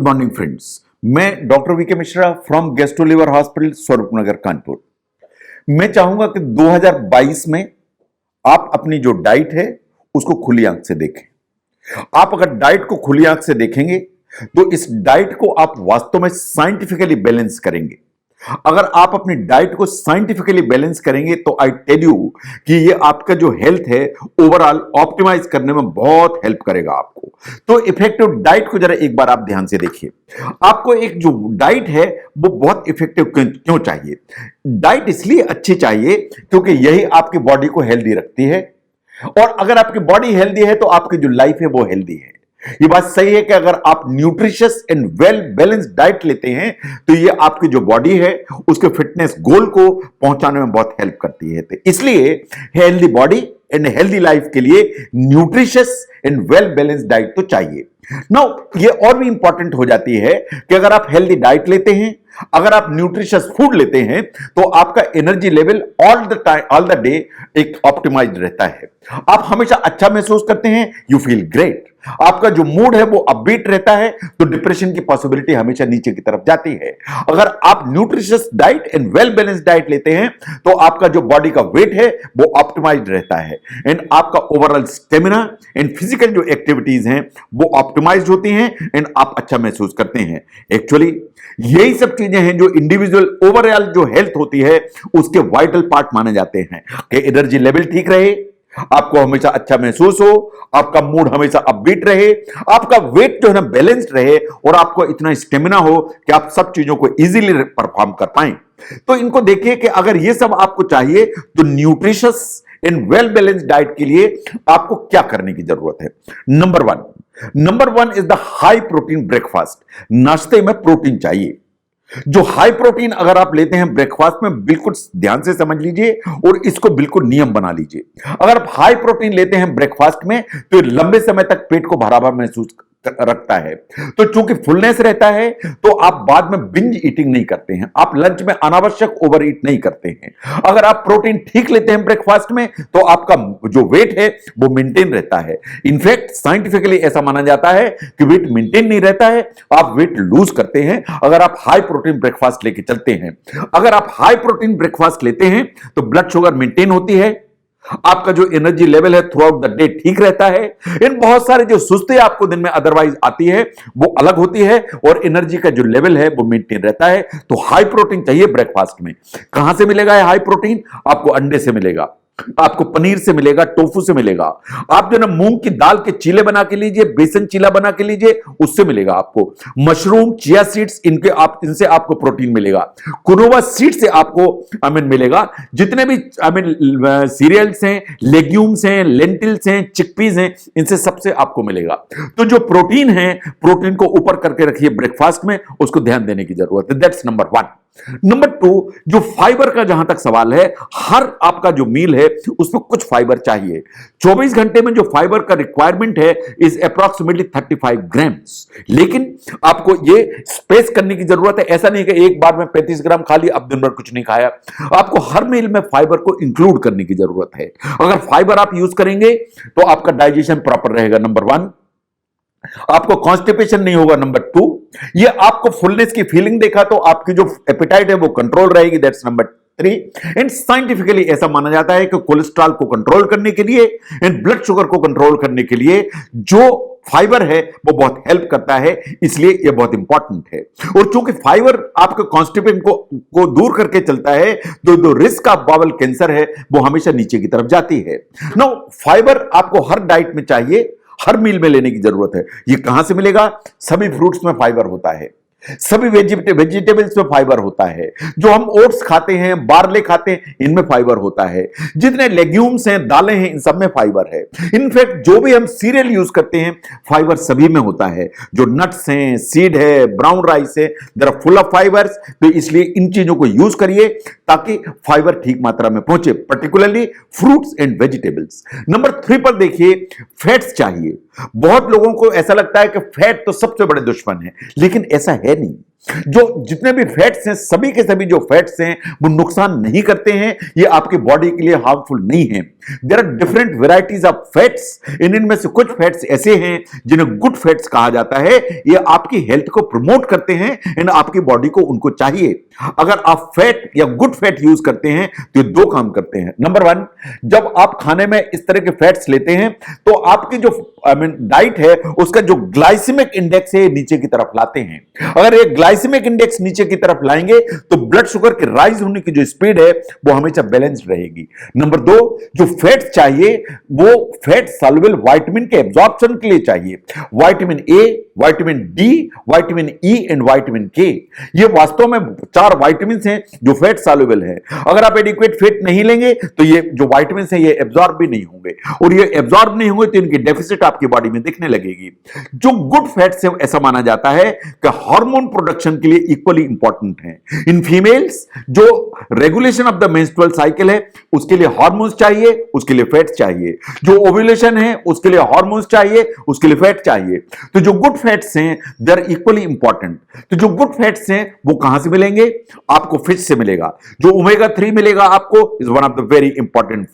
Morning friends, मैं doctor VK Mishra from gastro liver hospital Swaroopnagar Kanpur. मैं चाहूंगा कि 2022 में आप अपनी जो डाइट है उसको खुली आंख से देखें। आप अगर डाइट को खुली आंख से देखेंगे तो इस डाइट को आप वास्तव में साइंटिफिकली बैलेंस करेंगे। अगर आप अपनी डाइट को साइंटिफिकली बैलेंस करेंगे तो आई टेल यू कि ये आपका जो हेल्थ है ओवरऑल ऑप्टिमाइज करने में बहुत हेल्प करेगा आपको। तो इफेक्टिव डाइट को जरा एक बार आप ध्यान से देखिए। आपको एक जो डाइट है वो बहुत इफेक्टिव क्यों चाहिए? डाइट इसलिए अच्छी चाहिए क्योंकि यही आपकी बॉडी को हेल्दी रखती है, और अगर आपकी बॉडी हेल्दी है तो आपकी जो लाइफ है वो हेल्दी है। ये बात सही है कि अगर आप nutritious and well balanced diet लेते हैं तो ये आपकी जो बॉडी है उसके फिटनेस गोल को पहुंचाने में बहुत हेल्प करती है। तो इसलिए healthy body and healthy life के लिए nutritious and well balanced diet तो चाहिए। नाउ ये और भी इंपॉर्टेंट हो जाती है कि अगर आप हेल्दी डाइट लेते हैं, अगर आप न्यूट्रिशियस फूड लेते हैं तो आपका energy level all the time all the day एक ऑप्टिमाइज्ड रहता है। आप हमेशा अच्छा महसूस करते हैं, यू फील ग्रेट। आपका जो मूड है वो अपबीट रहता है, तो डिप्रेशन की पॉसिबिलिटी हमेशा नीचे की तरफ जाती है। अगर आप nutritious diet and well balanced diet लेते हैं तो आपका जो बॉडी का वेट है वो ऑप्टिमाइज्ड रहता है, एंड आपका ओवरऑल स्टेमिना एंड फिजिकल जो एक्टिविटीज हैं वो ऑप्टिमाइज्ड होती हैं, एंड आप अच्छा महसूस करते हैं। एक्चुअली यही सब चीजें हैं जो इंडिविजुअल ओवरऑल जो हेल्थ होती है उसके वाइटल पार्ट माने जाते हैं कि एनर्जी लेवल ठीक रहे, आपको हमेशा अच्छा महसूस हो, आपका मूड हमेशा अपबीट रहे, आपका वेट जो है ना बैलेंस्ड रहे, और आपको इतना स्टेमिना हो कि आप सब चीजों को इजीली परफॉर्म कर पाएं। तो इनको देखिए कि अगर ये सब आपको चाहिए तो nutritious and well balanced diet के लिए आपको क्या करने की जरूरत है? Number one is the high protein breakfast. नाश्ते में प्रोटीन चाहिए। जो हाई प्रोटीन अगर आप लेते हैं ब्रेकफास्ट में, बिल्कुल ध्यान से समझ लीजिए और इसको बिल्कुल नियम बना लीजिए। अगर आप हाई प्रोटीन लेते हैं ब्रेकफास्ट में तो लंबे समय तक पेट को भरा भरा महसूस रखता है, तो चूंकि फुलनेस रहता है तो आप बाद में बिंज ईटिंग नहीं करते हैं, आप लंच में अनावश्यक ओवर ईट नहीं करते हैं। अगर आप प्रोटीन ठीक लेते हैं ब्रेकफास्ट में तो आपका जो वेट है वो मेंटेन रहता है। इनफैक्ट साइंटिफिकली ऐसा माना जाता है कि वेट मेंटेन नहीं रहता है, आप वेट लूज करते हैं अगर आप हाई प्रोटीन ब्रेकफास्ट लेके चलते हैं। अगर आप हाई प्रोटीन ब्रेकफास्ट लेते हैं तो ब्लड शुगर मेंटेन होती है, आपका जो एनर्जी लेवल है थ्रू आउट द डे ठीक रहता है, इन बहुत सारे जो सुस्ती आपको दिन में अदरवाइज आती है वो अलग होती है, और एनर्जी का जो लेवल है वो मेंटेन रहता है। तो हाई प्रोटीन चाहिए ब्रेकफास्ट में। कहां से मिलेगा हाई प्रोटीन? आपको अंडे से मिलेगा, आपको पनीर से मिलेगा, टोफू से मिलेगा। आप जो ना मूंग की दाल के चीले बना के लीजिए, बेसन चीला बना के लीजिए, उससे मिलेगा आपको। मशरूम, चिया सीड्स, इनसे आपको प्रोटीन मिलेगा। कुनोवा सीड से आपको मिलेगा। जितने भी सीरियल्स हैं, लेग्यूम्स हैं, लेंटिल्स हैं, चिकपीज हैं, इनसे सबसे आपको मिलेगा। तो जो प्रोटीन है, प्रोटीन को ऊपर करके रखिए ब्रेकफास्ट में, उसको ध्यान देने की जरूरत है। That's number one. Number two, जो फाइबर का जहां तक सवाल है, हर आपका जो मील है उसमें कुछ फाइबर चाहिए। 24 घंटे में जो फाइबर का रिक्वायरमेंट है इज अप्रॉक्सीमेटली 35 ग्राम्स, लेकिन आपको ये स्पेस करने की जरूरत है। ऐसा नहीं कि एक बार में 35 ग्राम खा लिया, अब दिन भर कुछ नहीं खाया। आपको हर मील में फाइबर को इंक्लूड करने की जरूरत है। अगर फाइबर आप यूज करेंगे तो आपका डाइजेशन प्रॉपर रहेगा, नंबर वन। आपको कॉन्स्टिपेशन नहीं होगा, नंबर टू। ये आपको फुलनेस की फीलिंग देखा तो आपकी जो एपेटाइट है वो कंट्रोल रहेगी, that's number three. And scientifically ऐसा माना जाता है कि कोलेस्ट्रॉल को कंट्रोल करने के लिए एंड ब्लड शुगर को कंट्रोल करने के लिए जो फाइबर है वो बहुत हेल्प करता है, इसलिए ये बहुत इंपॉर्टेंट है। और चूंकि फाइबर आपके कॉन्स्टिपेशन को दूर करके चलता है तो जो रिस्क ऑफ बावल कैंसर है वो हमेशा नीचे की तरफ जाती है। नो, फाइबर आपको हर डाइट में चाहिए, हर मील में लेने की जरूरत है। ये कहां से मिलेगा? सभी फ्रूट्स में फाइबर होता है, सभी वेजिटेबल्स में फाइबर होता है। जो हम ओट्स खाते हैं, बार्ले खाते हैं, इनमें फाइबर होता है। जितने लेग्यूम्स हैं, दालें हैं, इन सब में फाइबर है। इनफैक्ट जो भी हम सीरियल यूज करते हैं फाइबर सभी में होता है। जो नट्स हैं, सीड है, ब्राउन राइस है, there are full of fibres. तो इसलिए इन चीजों को यूज करिए ताकि फाइबर ठीक मात्रा में पहुंचे, particularly fruits and vegetables. Number three पर देखिए, फैट्स चाहिए। बहुत लोगों को ऐसा लगता है कि फैट तो सबसे बड़े दुश्मन है, लेकिन ऐसा है नहीं। जो जितने भी फैट्स हैं, सभी के सभी जो फैट्स हैं वो नुकसान नहीं करते हैं, ये आपकी बॉडी के लिए हार्मफुल नहीं है। There are different varieties of fats. इनमें से कुछ फैट्स ऐसे हैं जिन्हें गुड फैट्स कहा जाता है। ये आपकी हेल्थ को प्रमोट करते हैं एंड आपकी बॉडी को उनको चाहिए। अगर आप फैट या गुड फैट यूज करते हैं तो ये दो काम करते हैं। नंबर वन, जब आप खाने में इस तरह के फैट्स लेते हैं तो आपकी जो डाइट है उसका जो ग्लाइसेमिक इंडेक्स है नीचे की तरफ लाते हैं। अगर ये ग्लाइसेमिक इंडेक्स नीचे की तरफ लाएंगे तो ब्लड शुगर के राइज होने की जो स्पीड है वो हमेशा बैलेंस्ड रहेगी। नंबर दो, जो फैट चाहिए वो फैट सॉल्युबल विटामिन के एब्जॉर्प्शन के लिए चाहिए। Vitamin A, vitamin D, vitamin E and vitamin के, ये वास्तव में 4 विटामिन हैं जो फैट सॉल्युबल है। अगर आप एडिक्वेट फैट नहीं लेंगे तो ये जो विटामिन है ये एब्जॉर्ब भी नहीं होंगे, और ये एब्जॉर्ब नहीं होंगे तो इनकी डेफिसिट आपकी बॉडी में दिखने लगेगी। जो गुड फैट्स है ऐसा माना जाता है कि हार्मोन प्रोडक्शन के लिए इक्वली इंपॉर्टेंट है। इन फीमेल्स जो regulation of the menstrual cycle है उसके लिए हार्मोन्स चाहिए, उसके लिए फैट्स चाहिए। जो ओव्यूलेशन है उसके लिए हार्मोन्स चाहिए, उसके लिए फैट चाहिए। तो जो गुड फैट्स हैं दे आर इक्वली इंपॉर्टेंट। तो जो गुड फैट्स हैं वो कहां से मिलेंगे? आपको फिश से मिलेगा। जो ओमेगा 3 मिलेगा आपको is one of the very important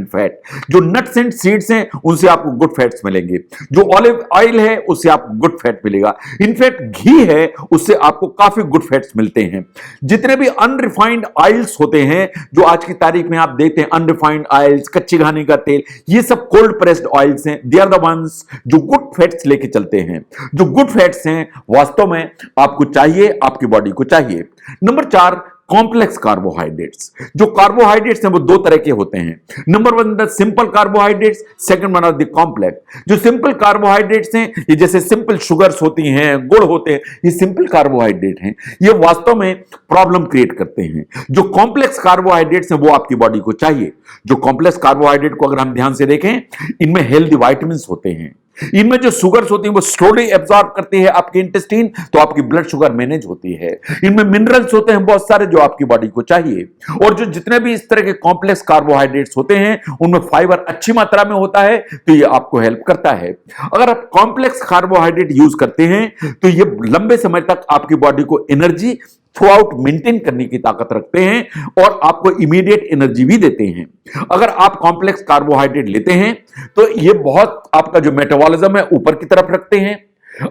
fat. जो नट्स एंड सीड्स हैं उनसे आपको गुड फैट्स मिलेंगे। जो ऑलिव ऑयल है उससे आपको गुड फैट मिलेगा। इनफैक्ट घी है उससे आपको काफी गुड फैट्स मिलते हैं। जितने भी अनरिफाइंड ऑयल्स होते हैं जो आज की तारीख में आप देखते हैं, अनरिफाइंड ऑयल्स, कच्ची घानी का तेल, ये सब कोल्ड प्रेस्ड ऑयल्स हैं। दे आर द वंस जो गुड फैट्स लेके चलते हैं। जो गुड फैट्स हैं वास्तव में आपको चाहिए, आपकी बॉडी को चाहिए। Number 4, complex carbohydrates. जो कार्बोहाइड्रेट्स हैं वो दो तरह के होते हैं। Number 1 the simple carbohydrates, second one are the complex. जो सिंपल कार्बोहाइड्रेट्स हैं ये जैसे सिंपल शुगर्स होती हैं, गुड़ होते हैं, ये सिंपल कार्बोहाइड्रेट हैं, ये वास्तव में प्रॉब्लम क्रिएट करते हैं। जो कॉम्प्लेक्स कार्बोहाइड्रेट्स हैं वो आपकी बॉडी को चाहिए। जो कॉम्प्लेक्स कार्बोहाइड्रेट को अगर हम ध्यान से देखें, इनमें हेल्दी विटामिन होते हैं। इनमें जो शुगर्स होती हैं वो स्लोली एब्जॉर्ब करती है आपके इंटेस्टाइन, तो आपकी ब्लड शुगर मैनेज होती है। इनमें मिनरल्स होते हैं बहुत सारे जो आपकी बॉडी को चाहिए। और जो जितने भी इस तरह के कॉम्प्लेक्स कार्बोहाइड्रेट्स होते हैं उनमें फाइबर अच्छी मात्रा में होता है, तो ये आपको हेल्प करता है। अगर आप कॉम्प्लेक्स कार्बोहाइड्रेट यूज करते हैं तो ये लंबे समय तक आपकी बॉडी को एनर्जी थ्रू आउट मेंटेन करने की ताकत रखते हैं और आपको इमीडिएट एनर्जी भी देते हैं। अगर आप कॉम्प्लेक्स कार्बोहाइड्रेट लेते हैं तो ये बहुत आपका जो मेटाबॉलिज्म है ऊपर की तरफ रखते हैं,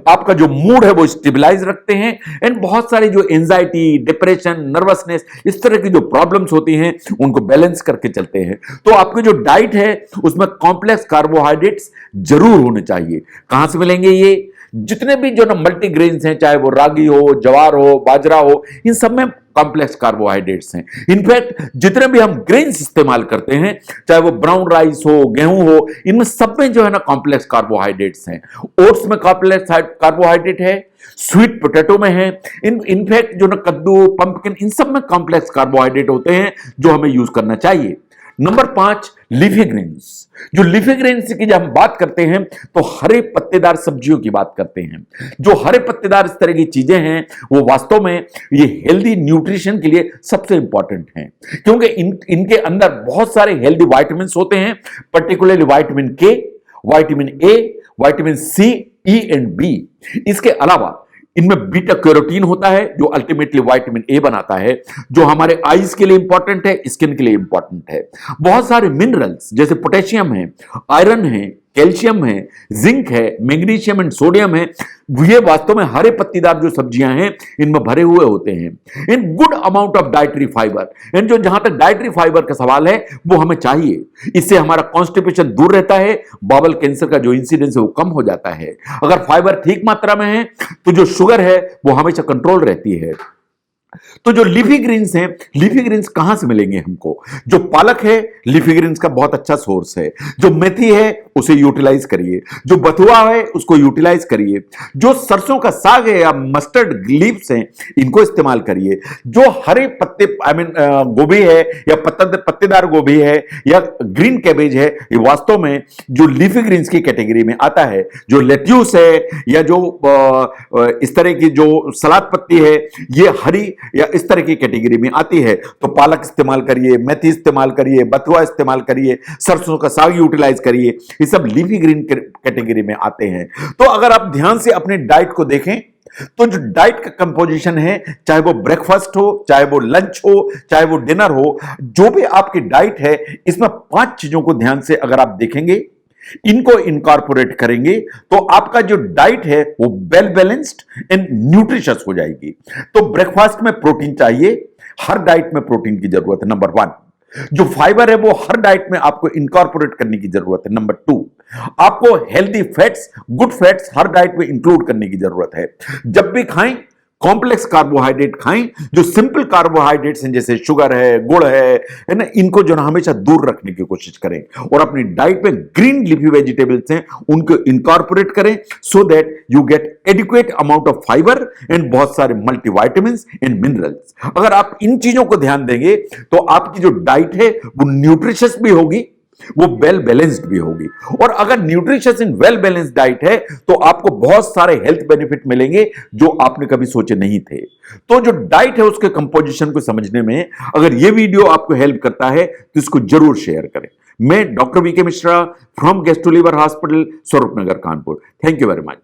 आपका जो मूड है वो स्टेबलाइज रखते हैं, एंड बहुत सारी जो एंजाइटी, डिप्रेशन, नर्वसनेस, इस तरह की जो प्रॉब्लम्स होती हैं उनको बैलेंस करके चलते हैं। तो आपकी जो डाइट है उसमें कॉम्प्लेक्स कार्बोहाइड्रेट्स जरूर होने चाहिए। कहां से मिलेंगे ये? जितने भी जो ना मल्टीग्रेन्स हैं, चाहे वो रागी हो, जवार हो, बाजरा हो, इन सब में कॉम्प्लेक्स कार्बोहाइड्रेट्स हैं। इनफैक्ट जितने भी हम ग्रेन्स इस्तेमाल करते हैं, चाहे वो ब्राउन राइस हो, गेहूं हो, इनमें सब में जो है ना कॉम्प्लेक्स कार्बोहाइड्रेट्स हैं। ओट्स में कॉम्प्लेक्स कार्बोहाइड्रेट है, स्वीट पोटैटो में है, इनफैक्ट जो ना कद्दू, पंपकिन, इन सब में कॉम्प्लेक्स कार्बोहाइड्रेट होते हैं जो हमें यूज करना चाहिए। Number 5 leafy grains. जो लीफी ग्रेन्स की जब हम बात करते हैं तो हरे पत्तेदार सब्जियों की बात करते हैं। जो हरे पत्तेदार इस तरह की चीजें हैं वो वास्तव में ये हेल्दी न्यूट्रिशन के लिए सबसे इंपॉर्टेंट हैं, क्योंकि इनके अंदर बहुत सारे हेल्दी विटामिन होते हैं, particularly vitamin K, vitamin A, vitamin C, E and B. इसके अलावा इनमें बीटा कैरोटीन होता है जो अल्टीमेटली विटामिन ए बनाता है, जो हमारे आईज के लिए इंपॉर्टेंट है, स्किन के लिए इंपॉर्टेंट है। बहुत सारे मिनरल्स जैसे पोटेशियम है, आयरन है, कैल्शियम है, जिंक है, मैग्नीशियम एंड सोडियम है, ये वास्तव में हरे पत्तीदार जो सब्जियां हैं इनमें भरे हुए होते हैं। In good amount of dietary fibre, and जो जहां तक डाइटरी फाइबर का सवाल है वो हमें चाहिए। इससे हमारा कॉन्स्टिपेशन दूर रहता है, बावल कैंसर का जो इंसिडेंस है वो कम हो जाता है। अगर फाइबर ठीक मात्रा में है तो जो शुगर है वो हमेशा कंट्रोल रहती है। तो जो लीफी ग्रीन्स हैं, लीफी ग्रीन्स कहां से मिलेंगे हमको? जो पालक है लीफी ग्रीन्स का बहुत अच्छा सोर्स है। जो मेथी है उसे यूटिलाइज करिए, जो बथुआ है उसको यूटिलाइज करिए, जो सरसों का साग है या मस्टर्ड लीव्स हैं इनको इस्तेमाल करिए। जो हरे पत्ते गोभी है या पत्तेदार गोभी है या ग्रीन कैबेज है, ये वास्तव में जो लीफी ग्रीन्स की कैटेगरी में आता है। जो लेट्यूस है या जो इस तरह की जो सलाद पत्ती है ये हरी या इस तरह की कैटेगरी में आती है। तो पालक इस्तेमाल करिए, मेथी इस्तेमाल करिए, बथुआ इस्तेमाल करिए, सरसों का साग यूटिलाइज करिए, ये सब लीफी ग्रीन कैटेगरी में आते हैं। तो अगर आप ध्यान से अपने डाइट को देखें तो जो डाइट का कंपोजिशन है, चाहे वो ब्रेकफास्ट हो, चाहे वो लंच हो, चाहे वो डिनर हो, जो भी आपकी डाइट है, इसमें 5 चीजों को ध्यान से अगर आप देखेंगे, इनको इनकॉर्पोरेट करेंगे, तो आपका जो डाइट है वो वेल बैलेंस्ड एंड न्यूट्रिशियस हो जाएगी। तो ब्रेकफास्ट में प्रोटीन चाहिए, हर डाइट में प्रोटीन की जरूरत है, नंबर 1। जो फाइबर है वो हर डाइट में आपको इनकॉर्पोरेट करने की जरूरत है, नंबर 2। आपको हेल्दी फैट्स, गुड फैट्स हर डाइट में इंक्लूड करने की जरूरत है। जब भी खाएं, कॉम्प्लेक्स कार्बोहाइड्रेट खाएं। जो सिंपल कार्बोहाइड्रेट्स हैं, जैसे शुगर है, गुड़ है ना, इनको जो ना हमेशा दूर रखने की कोशिश करें। और अपनी डाइट में ग्रीन लीफी वेजिटेबल्स हैं, उनको इनकॉर्पोरेट करें, so that you get adequate amount of fibre and बहुत सारे मल्टीविटामिन्स एंड मिनरल्स। अगर आप इन चीजों को ध्यान देंगे तो आपकी जो डाइट है वो न्यूट्रिशियस भी होगी, वो वेल बैलेंस्ड भी होगी। और अगर nutritious and well balanced diet है तो आपको बहुत सारे हेल्थ बेनिफिट मिलेंगे जो आपने कभी सोचे नहीं थे। तो जो डाइट है उसके कंपोजिशन को समझने में अगर ये वीडियो आपको हेल्प करता है तो इसको जरूर शेयर करें। मैं doctor VK Mishra from gastro liver hospital, Swaroopnagar, Kanpur. Thank you very much.